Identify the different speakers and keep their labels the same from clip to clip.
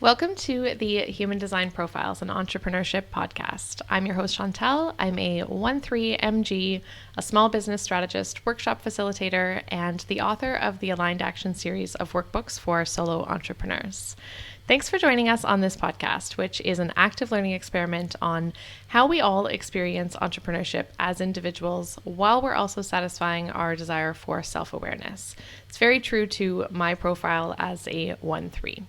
Speaker 1: Welcome to the Human Design Profiles and Entrepreneurship Podcast. I'm your host, Chantel. I'm a 1-3 MG, a small business strategist, workshop facilitator, and the author of the Aligned Action series of workbooks for solo entrepreneurs. Thanks for joining us on this podcast, which is an active learning experiment on how we all experience entrepreneurship as individuals while we're also satisfying our desire for self-awareness. It's very true to my profile as a 1-3.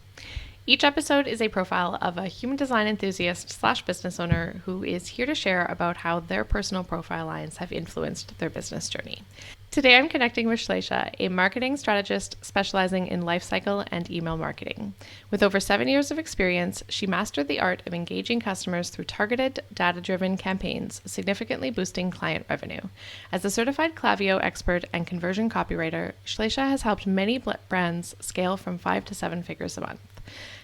Speaker 1: Each episode is a profile of a human design enthusiast / business owner who is here to share about how their personal profile lines have influenced their business journey. Today, I'm connecting with Shlesha, a marketing strategist specializing in life cycle and email marketing. With over 7 years of experience, she mastered the art of engaging customers through targeted, data-driven campaigns, significantly boosting client revenue. As a certified Klaviyo expert and conversion copywriter, Shlesha has helped many brands scale from 5 to 7 figures a month.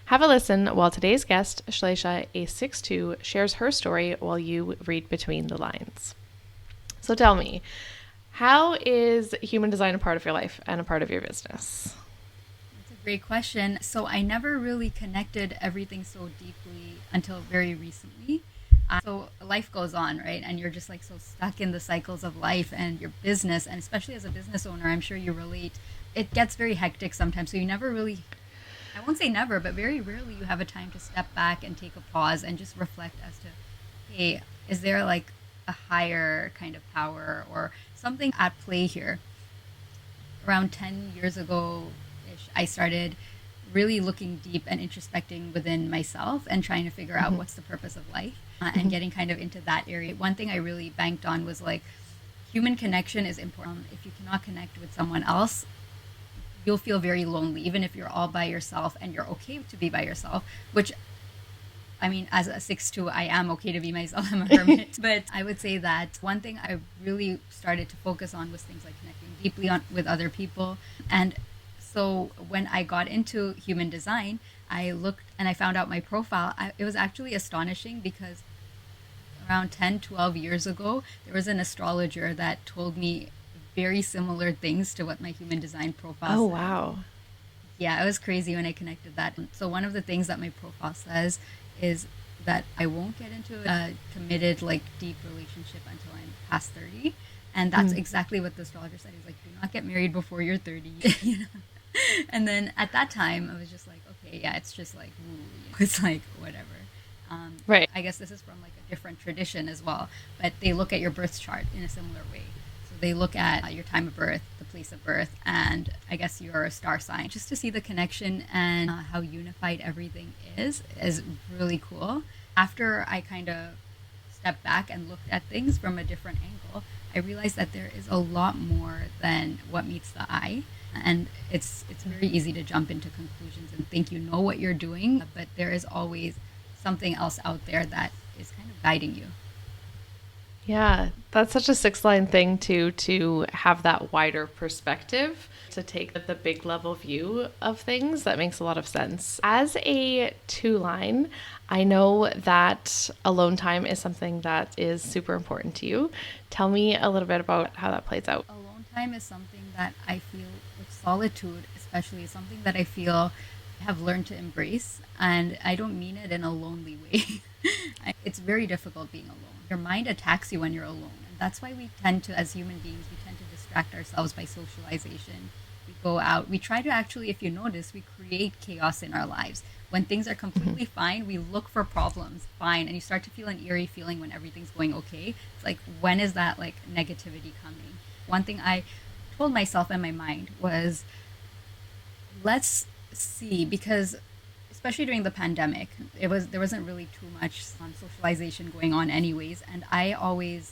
Speaker 1: Have a listen while today's guest, Shlesha, a 6'2", shares her story while you read between the lines. So tell me, how is human design a part of your life and a part of your business?
Speaker 2: That's a great question. So I never really connected everything so deeply until very recently. So life goes on, right? And you're just like so stuck in the cycles of life and your business. And especially as a business owner, I'm sure you relate. It gets very hectic sometimes. So you never really, I won't say never, but very rarely you have a time to step back and take a pause and just reflect as to, hey, is there like a higher kind of power or something at play here? Around 10 years ago-ish, I started really looking deep and introspecting within myself and trying to figure out what's the purpose of life and getting kind of into that area. One thing I really banked on was like human connection is important. If you cannot connect with someone else, you'll feel very lonely, even if you're all by yourself and you're okay to be by yourself, which, I mean, as a 6'2", I am okay to be myself. I'm a hermit. But I would say that one thing I really started to focus on was things like connecting deeply with other people. And so when I got into human design, I looked and I found out my profile. It was actually astonishing because around 10, 12 years ago, there was an astrologer that told me very similar things to what my human design profile
Speaker 1: Oh,
Speaker 2: said.
Speaker 1: wow.
Speaker 2: Yeah, it was crazy when I connected that. So one of the things that my profile says is that I won't get into a committed, like, deep relationship until I'm past 30. And that's exactly what the astrologer said. He was like, do not get married before you're 30. You know? And then at that time, I was just like, okay, yeah, it's just like, woo, you know, it's like, whatever.
Speaker 1: Right.
Speaker 2: I guess this is from like a different tradition as well. But they look at your birth chart in a similar way. They look at your time of birth, the place of birth, and I guess your star sign, just to see the connection and how unified everything is really cool. After I kind of stepped back and looked at things from a different angle, I realized that there is a lot more than what meets the eye. And it's very easy to jump into conclusions and think you know what you're doing, but there is always something else out there that is kind of guiding you.
Speaker 1: Yeah, that's such a 6-line thing to have that wider perspective, to take the big level view of things. That makes a lot of sense. As a 2-line, I know that alone time is something that is super important to you. Tell me a little bit about how that plays out.
Speaker 2: Alone time is something that I feel, with solitude especially, is something that I feel I have learned to embrace. And I don't mean it in a lonely way. It's very difficult being alone. Your mind attacks you when you're alone. And that's why we tend to, as human beings, we tend to distract ourselves by socialization. We go out. We try to actually, if you notice, we create chaos in our lives. When things are completely fine, we look for problems. Fine. And you start to feel an eerie feeling when everything's going okay. It's like, when is that like negativity coming? One thing I told myself in my mind was, let's see, because especially during the pandemic, there wasn't really too much socialization going on anyways. And I always,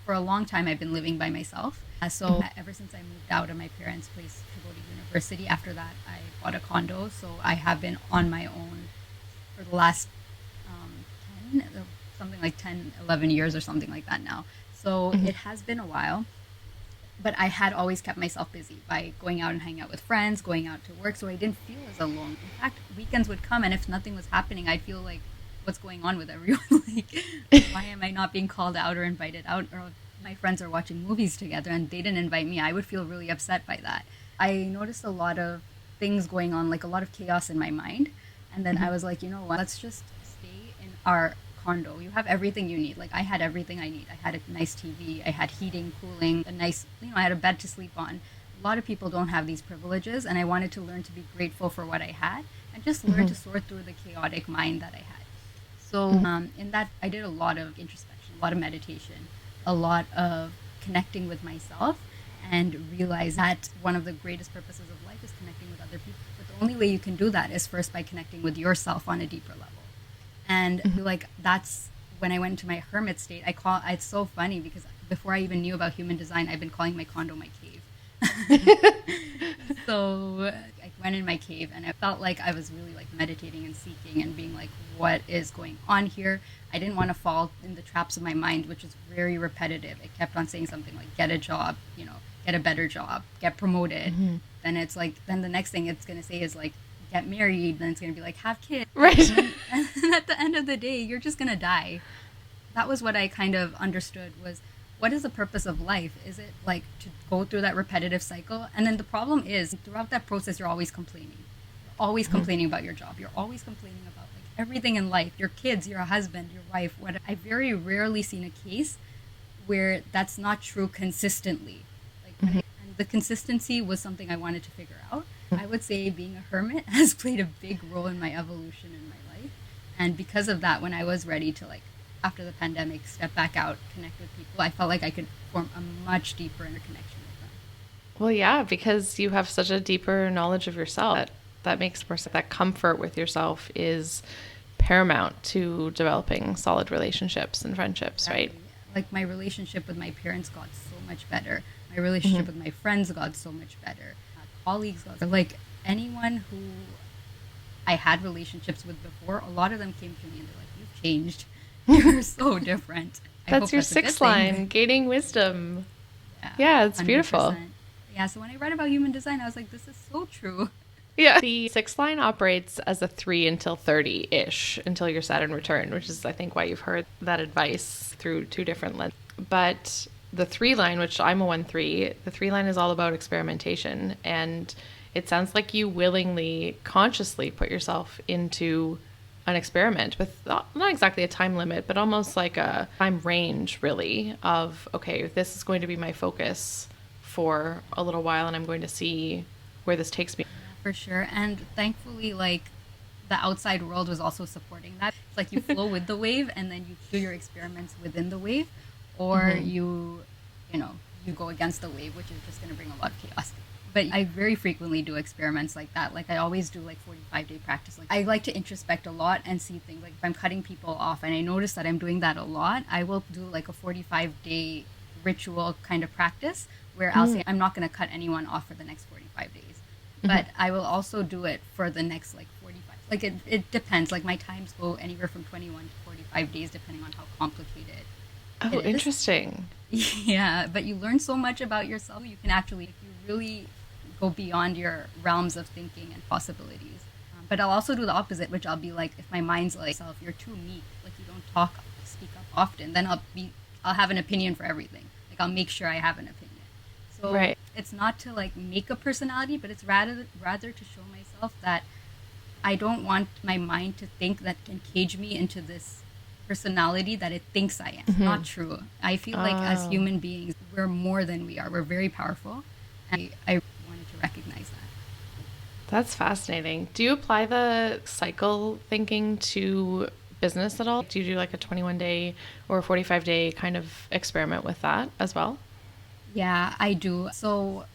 Speaker 2: for a long time, I've been living by myself. So ever since I moved out of my parents' place to go to university, after that, I bought a condo. So I have been on my own for the last 10, 11 years or something like that now. So it has been a while. But I had always kept myself busy by going out and hanging out with friends, going out to work, so I didn't feel as alone. In fact, weekends would come, and if nothing was happening, I'd feel like, what's going on with everyone? Like, why am I not being called out or invited out? Or my friends are watching movies together, and they didn't invite me. I would feel really upset by that. I noticed a lot of things going on, like a lot of chaos in my mind. And then I was like, you know what, let's just stay in our condo. You have everything you need. Like I had everything I need. I had a nice TV, I had heating, cooling, a nice, I had a bed to sleep on. A lot of people don't have these privileges, and I wanted to learn to be grateful for what I had and just learn to sort through the chaotic mind that I had. So in that, I did a lot of introspection, a lot of meditation, a lot of connecting with myself, and realize that one of the greatest purposes of life is connecting with other people. But the only way you can do that is first by connecting with yourself on a deeper level. And like that's when I went into my hermit state. It's so funny because before I even knew about human design, I've been calling my condo my cave. So I went in my cave and I felt like I was really like meditating and seeking and being like, what is going on here? I didn't want to fall in the traps of my mind, which is very repetitive. It kept on saying something like, get a job, get a better job, get promoted. Then it's like, then the next thing it's going to say is like, get married. Then it's going to be like, have kids.
Speaker 1: Right.
Speaker 2: And then at the end of the day, you're just going to die. That was what I kind of understood was, what is the purpose of life? Is it like to go through that repetitive cycle? And then the problem is throughout that process, you're always complaining. You're always complaining about your job. You're always complaining about like everything in life, your kids, your husband, your wife. What I very rarely seen a case where that's not true consistently. Like, and the consistency was something I wanted to figure out. I would say being a hermit has played a big role in my evolution in my life. And because of that, when I was ready to like, after the pandemic, step back out, connect with people, I felt like I could form a much deeper interconnection with them.
Speaker 1: Well, yeah, because you have such a deeper knowledge of yourself. That makes more sense. That comfort with yourself is paramount to developing solid relationships and friendships,
Speaker 2: Exactly.
Speaker 1: right?
Speaker 2: Like my relationship with my parents got so much better. My relationship with my friends got so much better. Colleagues got like anyone who I had relationships with before, a lot of them came to me and they're like, you've changed. You're so different.
Speaker 1: That's your sixth line, gaining wisdom. Yeah, it's 100%. Beautiful.
Speaker 2: Yeah, so when I read about human design, I was like, this is so true.
Speaker 1: Yeah. The sixth line operates as a 3 until 30-ish, until your Saturn return, which is, I think, why you've heard that advice through 2 different lenses. But the 3 line, which I'm a 1-3, the 3 line is all about experimentation. And it sounds like you willingly, consciously put yourself into an experiment with not exactly a time limit, but almost like a time range, really, of, okay, this is going to be my focus for a little while, and I'm going to see where this takes me.
Speaker 2: For sure. And thankfully, like, the outside world was also supporting that. It's like you flow with the wave, and then you do your experiments within the wave, or you go against the wave, which is just going to bring a lot of chaos. But I very frequently do experiments like that. Like I always do like 45-day practice. Like I like to introspect a lot and see things. Like if I'm cutting people off and I notice that I'm doing that a lot, I will do like a 45-day ritual kind of practice where I'll say I'm not going to cut anyone off for the next 45 days. But I will also do it for the next like 45. Like it depends. Like my times go anywhere from 21 to 45 days depending on how complicated
Speaker 1: it is. Interesting.
Speaker 2: Yeah, but you learn so much about yourself. You can actually, you really go beyond your realms of thinking and possibilities. But I'll also do the opposite, which I'll be like, if my mind's like, you're too meek, like you don't speak up often, then I'll have an opinion for everything. Like I'll make sure I have an opinion. So It's not to like make a personality, but it's rather to show myself that I don't want my mind to think that can cage me into this personality that it thinks I am. It's not true. I feel like as human beings, we're more than we are. We're very powerful. And I wanted to recognize that.
Speaker 1: That's fascinating. Do you apply the cycle thinking to business at all? Do you do like a 21-day or 45-day kind of experiment with that as well?
Speaker 2: Yeah, I do. So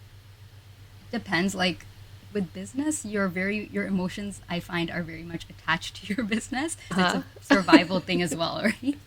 Speaker 2: depends. Like with business, your emotions, I find, are very much attached to your business. It's a survival thing as well, right?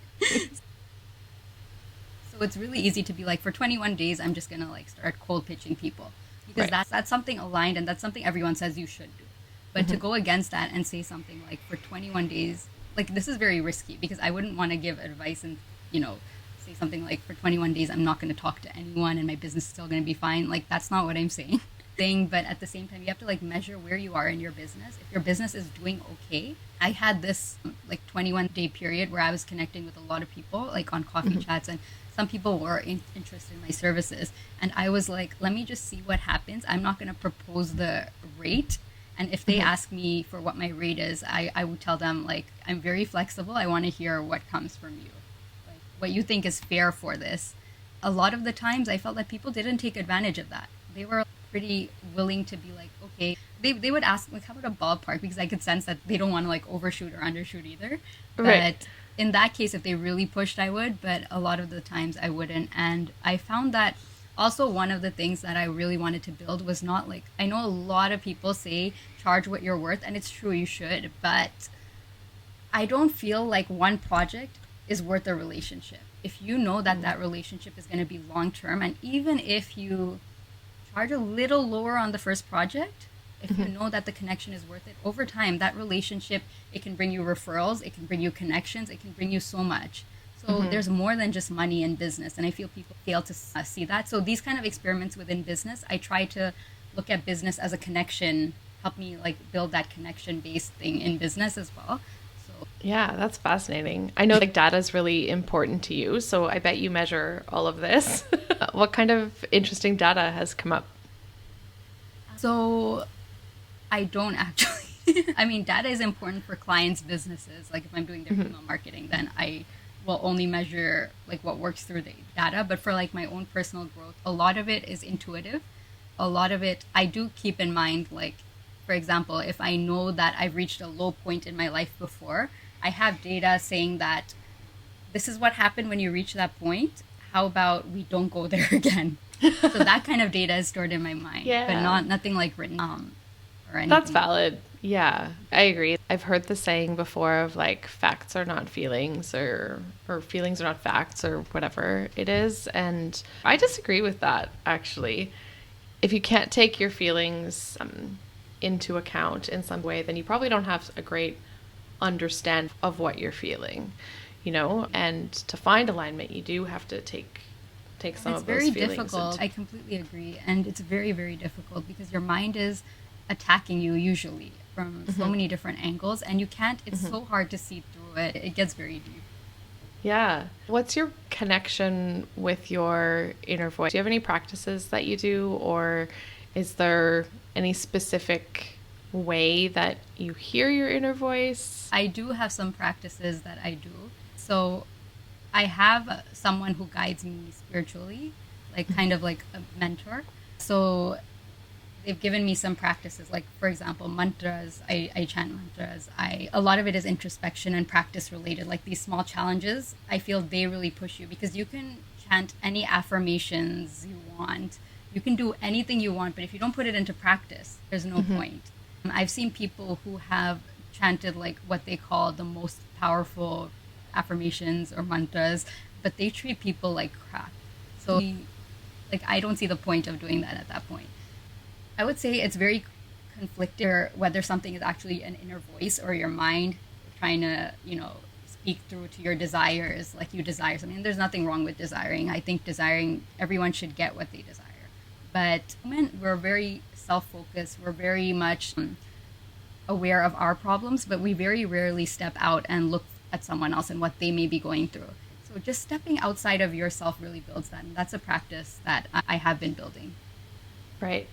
Speaker 2: So it's really easy to be like, for 21 days, I'm just going to like start cold pitching people. Because that's something aligned, and that's something everyone says you should do. But to go against that and say something like, for 21 days, like this is very risky because I wouldn't want to give advice and, say something like, for 21 days, I'm not going to talk to anyone and my business is still going to be fine. Like, that's not what I'm saying. But at the same time, you have to like measure where you are in your business. If your business is doing okay, I had this like 21-day period where I was connecting with a lot of people, like on coffee chats, and some people were interested in my services. And I was like, let me just see what happens. I'm not going to propose the rate And if they ask me for what my rate is, I would tell them, like, I'm very flexible. I want to hear what comes from you, like what you think is fair for this. A lot of the times I felt that people didn't take advantage of that. They were pretty willing to be like, okay, they would ask, like, how about a ballpark? Because I could sense that they don't want to like overshoot or undershoot either.
Speaker 1: Right.
Speaker 2: But in that case, if they really pushed, I would, but a lot of the times I wouldn't. And I found that also one of the things that I really wanted to build was not like, I know a lot of people say charge what you're worth, and it's true, you should, but I don't feel like one project is worth a relationship. If you know that that relationship is going to be long term, and even if you charge a little lower on the first project, if you know that the connection is worth it, over time, that relationship, it can bring you referrals, it can bring you connections, it can bring you so much. So there's more than just money in business, and I feel people fail to see that. So these kind of experiments within business, I try to look at business as a connection, help me like build that connection-based thing in business as well. So
Speaker 1: Yeah, that's fascinating. I know like data is really important to you, so I bet you measure all of this. What kind of interesting data has come up?
Speaker 2: So I don't actually. I mean, data is important for clients' businesses. Like if I'm doing their email marketing, then I will only measure like what works through the data. But for like my own personal growth, a lot of it is intuitive. A lot of it I do keep in mind. Like, for example, if I know that I've reached a low point in my life before, I have data saying that this is what happened when you reach that point. How about we don't go there again? So that kind of data is stored in my mind, but nothing like written or anything.
Speaker 1: That's valid. Yeah, I agree. I've heard the saying before of like facts are not feelings or feelings are not facts or whatever it is. And I disagree with that, actually. If you can't take your feelings into account in some way, then you probably don't have a great understand of what you're feeling, you know, and to find alignment, you do have to take some of those feelings. It's very
Speaker 2: difficult. I completely agree. And it's very, very difficult because your mind is attacking you usually from so many different angles, and you can't, it's so hard to see through it. It gets very deep.
Speaker 1: Yeah. What's your connection with your inner voice? Do you have any practices that you do, or is there any specific way that you hear your inner voice?
Speaker 2: I do have some practices that I do. So I have someone who guides me spiritually, like kind of like a mentor. So they've given me some practices, like for example, mantras. I chant mantras. A lot of it is introspection and practice related, like these small challenges. I feel they really push you because you can chant any affirmations you want. You can do anything you want, but if you don't put it into practice, there's no point. I've seen people who have chanted like what they call the most powerful affirmations or mantras, but they treat people like crap. So like I don't see the point of doing that at that point. I would say it's very conflicted whether something is actually an inner voice or your mind trying to, you know, speak through to your desires, like you desire something. And there's nothing wrong with desiring. I think everyone should get what they desire. But we're very self-focused. We're very much aware of our problems, but we very rarely step out and look at someone else and what they may be going through. So just stepping outside of yourself really builds that. And that's a practice that I have been building.
Speaker 1: Right.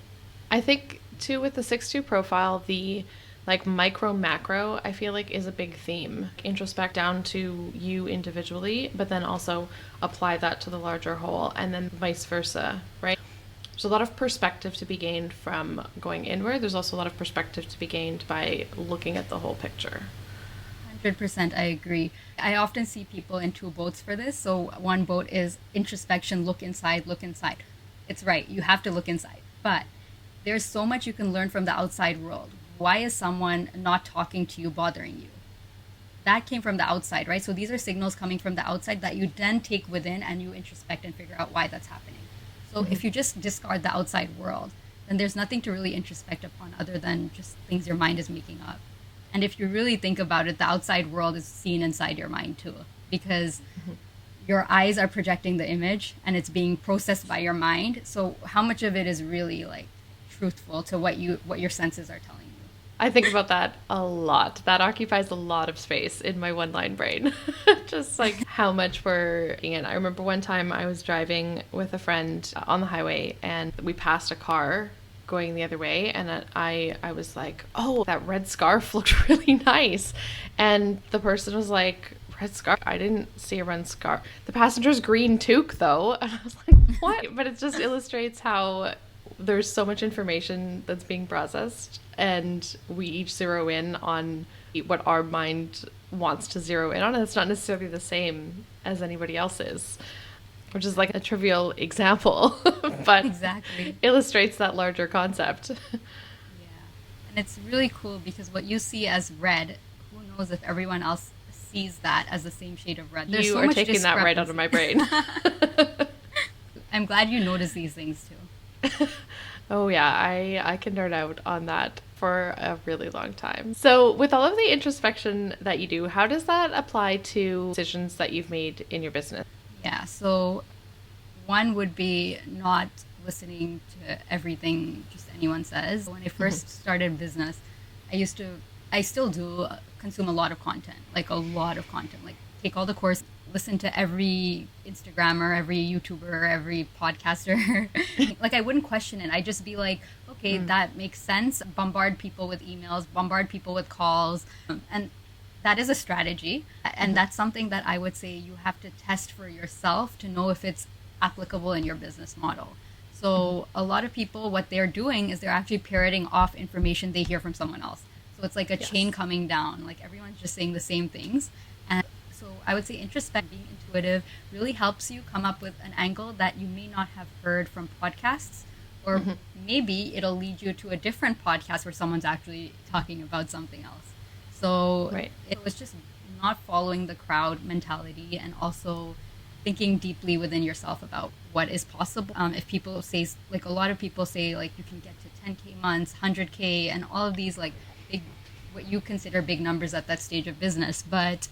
Speaker 1: I think too with the 6-2 profile, the like micro macro, I feel like is a big theme. Introspect down to you individually, but then also apply that to the larger whole, and then vice versa, right? There's a lot of perspective to be gained from going inward. There's also a lot of perspective to be gained by looking at the whole picture.
Speaker 2: 100%, I agree. I often see people in two boats for this. So one boat is introspection, look inside, look inside. It's right, you have to look inside. But there's so much you can learn from the outside world. Why is someone not talking to you bothering you? That came from the outside, right? So these are signals coming from the outside that you then take within and you introspect and figure out why that's happening. So if you just discard the outside world, then there's nothing to really introspect upon other than just things your mind is making up. And if you really think about it, the outside world is seen inside your mind too, because your eyes are projecting the image and it's being processed by your mind. So how much of it is really like truthful to what your senses are telling you?
Speaker 1: I think about that a lot. That occupies a lot of space in my one-line brain. Just like how much we're in. I remember one time I was driving with a friend on the highway and we passed a car going the other way, and I was like, oh, that red scarf looked really nice. And the person was like, red scarf? I didn't see a red scarf. The passenger's green toque, though. And I was like, what? But it just illustrates how there's so much information that's being processed, and we each zero in on what our mind wants to zero in on, and it's not necessarily the same as anybody else's, which is like a trivial example, but
Speaker 2: Exactly.
Speaker 1: illustrates that larger concept.
Speaker 2: Yeah. And it's really cool because what you see as red, who knows if everyone else sees that as the same shade of red. There's
Speaker 1: You
Speaker 2: so
Speaker 1: are
Speaker 2: much
Speaker 1: taking that right out of my brain.
Speaker 2: I'm glad you notice these things too.
Speaker 1: Oh yeah, I can nerd out on that for a really long time. So with all of the introspection that you do, how does that apply to decisions that you've made in your business?
Speaker 2: Yeah, so one would be not listening to everything just anyone says. When I first started business, I still do consume a lot of content, like take all the course, listen to every Instagrammer, every YouTuber, every podcaster. Like I wouldn't question it. I'd just be like, okay, that makes sense. Bombard people with emails, bombard people with calls. And that is a strategy. And that's something that I would say you have to test for yourself to know if it's applicable in your business model. So a lot of people, what they're doing is they're actually parroting off information they hear from someone else. So it's like a chain coming down, like everyone's just saying the same things. And so I would say introspect, being intuitive, really helps you come up with an angle that you may not have heard from podcasts, or maybe it'll lead you to a different podcast where someone's actually talking about something else. So it was just not following the crowd mentality, and also thinking deeply within yourself about what is possible. If people say, like a lot of people say, like you can get to 10K months, 100K, and all of these like big, what you consider big numbers at that stage of business. But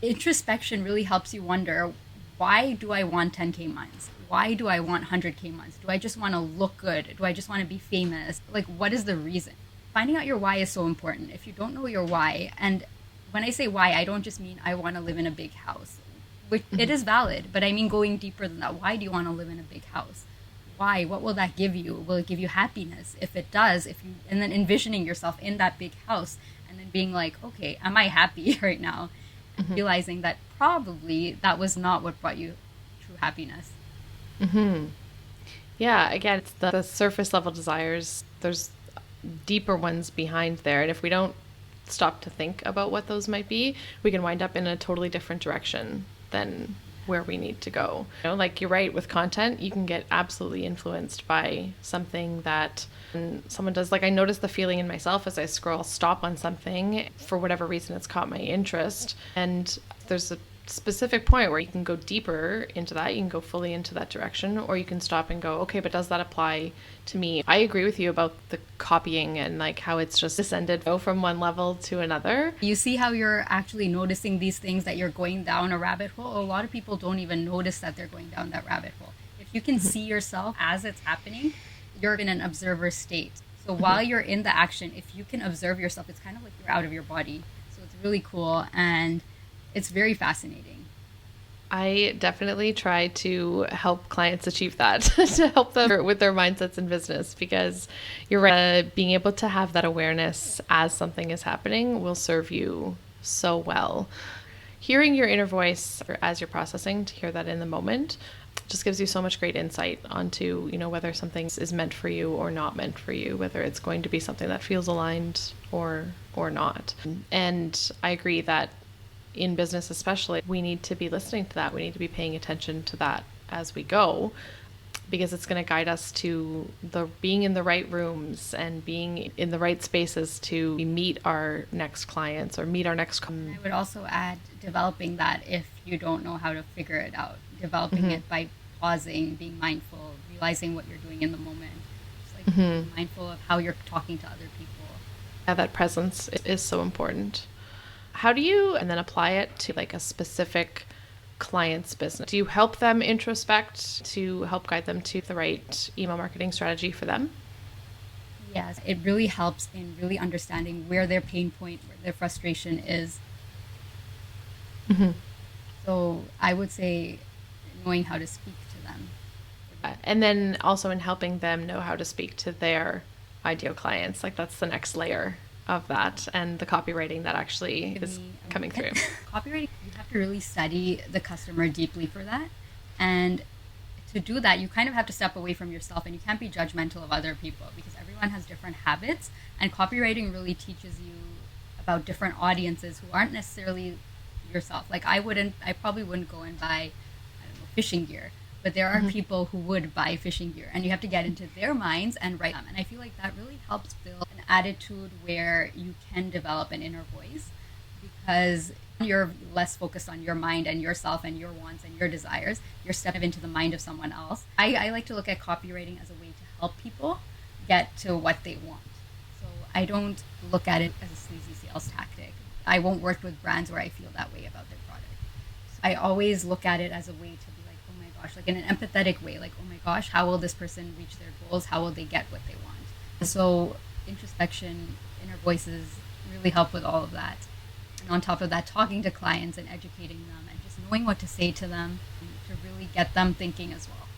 Speaker 2: introspection really helps you wonder, why do I want 10K months? Why do I want 100K months? Do I just want to look good? Do I just want to be famous? Like, what is the reason? Finding out your why is so important. If you don't know your why, and when I say why, I don't just mean I want to live in a big house, which it is valid, but I mean going deeper than that. Why do you want to live in a big house? Why? What will that give you? Will it give you happiness? If it does, and then envisioning yourself in that big house, and then being like, okay, am I happy right now? And realizing that probably that was not what brought you true happiness.
Speaker 1: Yeah, again, it's the surface level desires. There's deeper ones behind there. And if we don't stop to think about what those might be, we can wind up in a totally different direction than where we need to go. You know, like you're right, with content, you can get absolutely influenced by something that someone does. Like I notice the feeling in myself as I scroll, stop on something for whatever reason it's caught my interest. And there's a specific point where you can go deeper into that, you can go fully into that direction, or you can stop and go, okay, but does that apply to me? I agree with you about the copying and like how it's just descended from one level to another.
Speaker 2: You see how you're actually noticing these things, that you're going down a rabbit hole. A lot of people don't even notice that they're going down that rabbit hole. If you can see yourself as it's happening, you're in an observer state. So while you're in the action, if you can observe yourself, it's kind of like you're out of your body. So it's really cool, and it's very fascinating.
Speaker 1: I definitely try to help clients achieve that, to help them with their mindsets in business, because you're right, being able to have that awareness as something is happening will serve you so well. Hearing your inner voice as you're processing, to hear that in the moment, just gives you so much great insight onto, you know, whether something is meant for you or not meant for you, whether it's going to be something that feels aligned or not. And I agree that in business especially, we need to be listening to that. We need to be paying attention to that as we go, because it's going to guide us to being in the right rooms and being in the right spaces to meet our next clients or meet our next.
Speaker 2: I would also add developing that if you don't know how to figure it out, developing it by pausing, being mindful, realizing what you're doing in the moment, just like being mindful of how you're talking to other people.
Speaker 1: Yeah, that presence is so important. How do you and then apply it to like a specific client's business? Do you help them introspect to help guide them to the right email marketing strategy for them?
Speaker 2: Yes, it really helps in really understanding where their pain point, where their frustration is. So I would say knowing how to speak to them.
Speaker 1: And then also in helping them know how to speak to their ideal clients. Like that's the next layer of that, and the copywriting that actually is coming through.
Speaker 2: Copywriting, you have to really study the customer deeply for that. And to do that, you kind of have to step away from yourself, and you can't be judgmental of other people because everyone has different habits. And copywriting really teaches you about different audiences who aren't necessarily yourself. Like I probably wouldn't go and buy, I don't know, fishing gear, but there are people who would buy fishing gear, and you have to get into their minds and write them. And I feel like that really helps build an attitude where you can develop an inner voice, because you're less focused on your mind and yourself and your wants and your desires. You're stepping into the mind of someone else. I like to look at copywriting as a way to help people get to what they want. So I don't look at it as a sleazy sales tactic. I won't work with brands where I feel that way about their product. So I always look at it as a way to be like, oh my gosh, like in an empathetic way, like, oh my gosh, how will this person reach their goals? How will they get what they want? So introspection, inner voices really help with all of that. And on top of that, talking to clients and educating them and just knowing what to say to them to really get them thinking as well.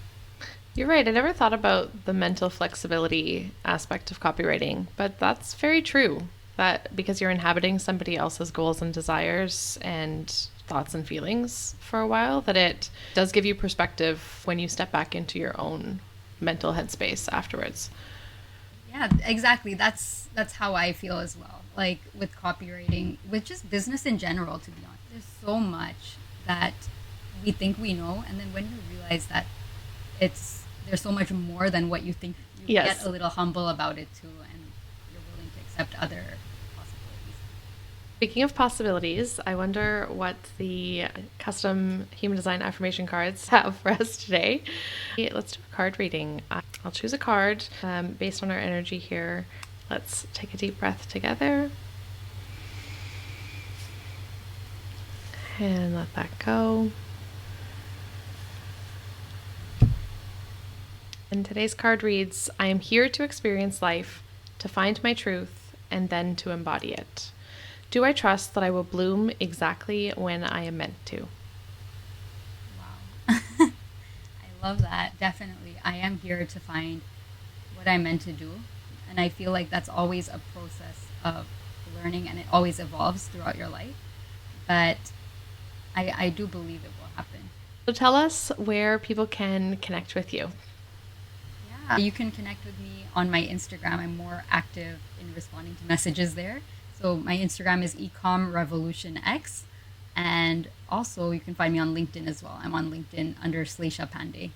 Speaker 1: You're right. I never thought about the mental flexibility aspect of copywriting, but that's very true. That because you're inhabiting somebody else's goals and desires and thoughts and feelings for a while, that it does give you perspective when you step back into your own mental headspace afterwards.
Speaker 2: Yeah, exactly. That's how I feel as well. Like with copywriting, with just business in general, to be honest, there's so much that we think we know, and then when you realize that there's so much more than what you think, you get a little humble about it too, and you're willing to accept other possibilities.
Speaker 1: Speaking of possibilities, I wonder what the custom human design affirmation cards have for us today. Let's do a card reading. I'll choose a card based on our energy here. Let's take a deep breath together and let that go. And today's card reads, I am here to experience life, to find my truth, and then to embody it. Do I trust that I will bloom exactly when I am meant to?
Speaker 2: Wow. I love that. Definitely. I am here to find what I'm meant to do. And I feel like that's always a process of learning, and it always evolves throughout your life. But I do believe it will happen.
Speaker 1: So tell us where people can connect with you.
Speaker 2: Yeah, you can connect with me on my Instagram. I'm more active in responding to messages there. So my Instagram is ecomrevolutionx. And also you can find me on LinkedIn as well. I'm on LinkedIn under Shlesha Pandey.